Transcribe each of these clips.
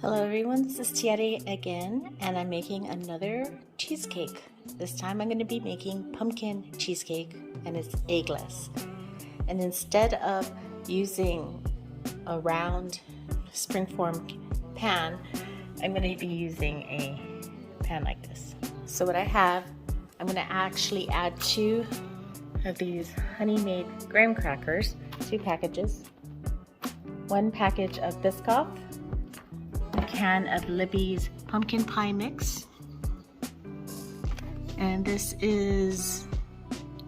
Hello everyone, this is Tiare again, and I'm making another cheesecake. This time I'm going to be making pumpkin cheesecake, and it's eggless. And instead of using a round springform pan, I'm going to be using a pan like this. So what I have, I'm going to actually add 2 of these honey-made graham crackers, 2 packages, 1 package of Biscoff, a can of Libby's pumpkin pie mix, and this is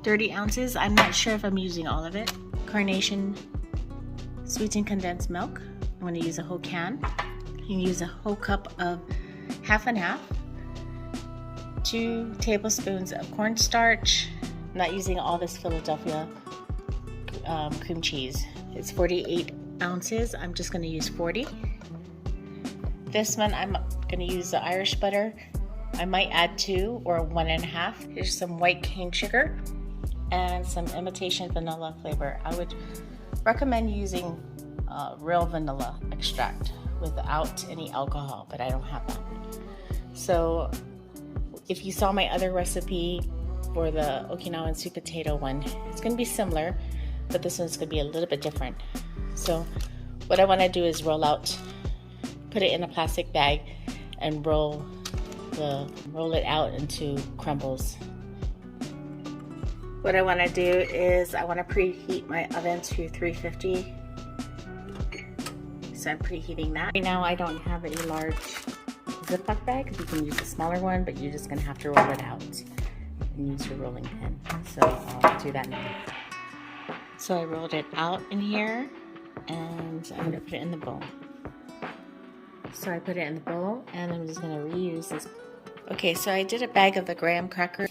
30 ounces. I'm not sure if I'm using all of it. Carnation sweetened condensed milk. I'm going to use a whole can. You can use a whole cup of half and half. 2 tablespoons of cornstarch. I'm not using all this Philadelphia cream cheese. It's 48 ounces. I'm just going to use 40. This one I'm going to use the Irish butter. I might add 2 or 1.5. Here's some white cane sugar and some imitation vanilla flavor. I would recommend using real vanilla extract without any alcohol, but I don't have that. So if you saw my other recipe for the Okinawan sweet potato one, it's going to be similar, but this one's going to be a little bit different. So what I want to do is put it in a plastic bag and roll it out into crumbles. What I want to do is I want to preheat my oven to 350. So I'm preheating that. Right now I don't have a large Ziploc bag. You can use a smaller one, but you're just going to have to roll it out and use your rolling pin. So I'll do that now. So I rolled it out in here and I'm going to put it in the bowl. So I put it in the bowl and I'm just going to reuse this. Okay, so I did a bag of the graham crackers.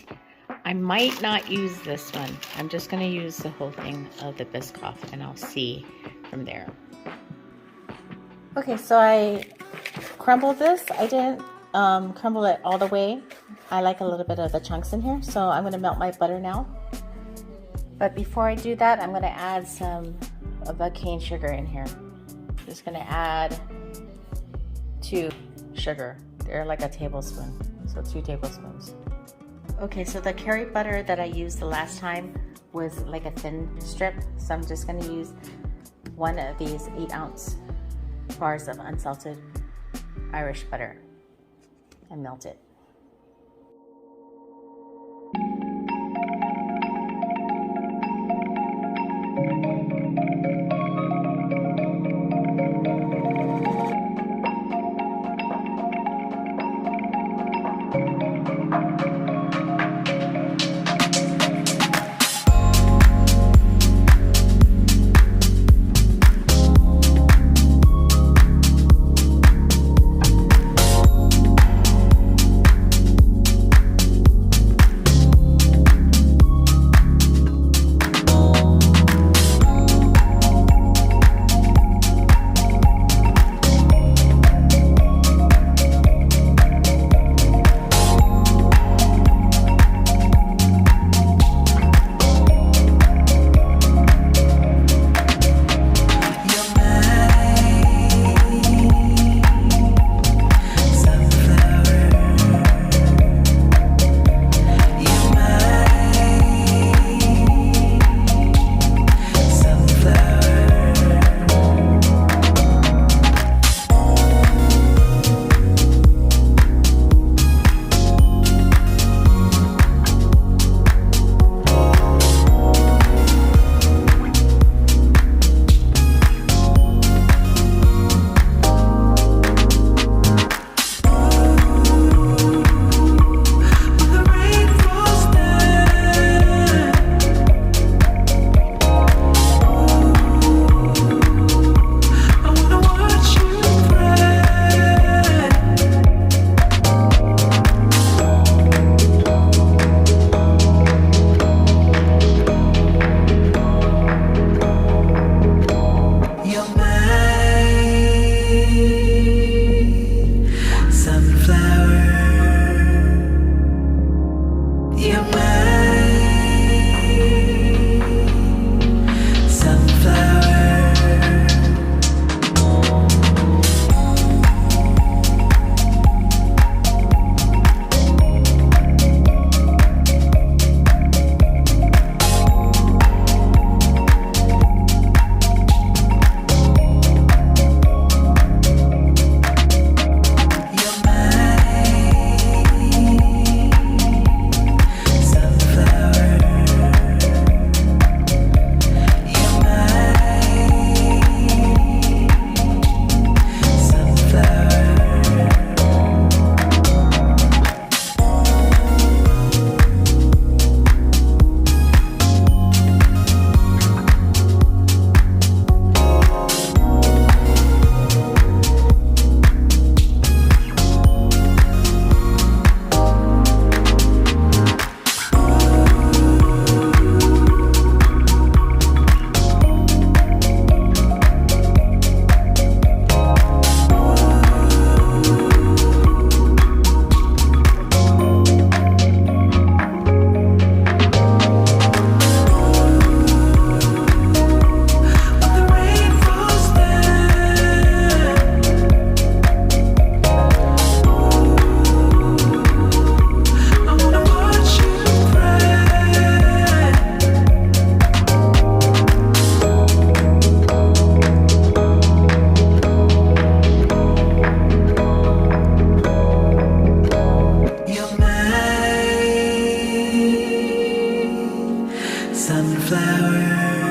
I might not use this one. I'm just going to use the whole thing of the Biscoff and I'll see from there. Okay, so I crumbled this. I didn't crumble it all the way. I like a little bit of the chunks in here, so I'm going to melt my butter now. But before I do that, I'm going to add some of the cane sugar in here. I'm just going to add 2 sugar. They're like a tablespoon, so 2 tablespoons. Okay, so the curry butter that I used the last time was like a thin strip, so I'm just going to use 1 of these 8-ounce bars of unsalted Irish butter and melt it. sunflower.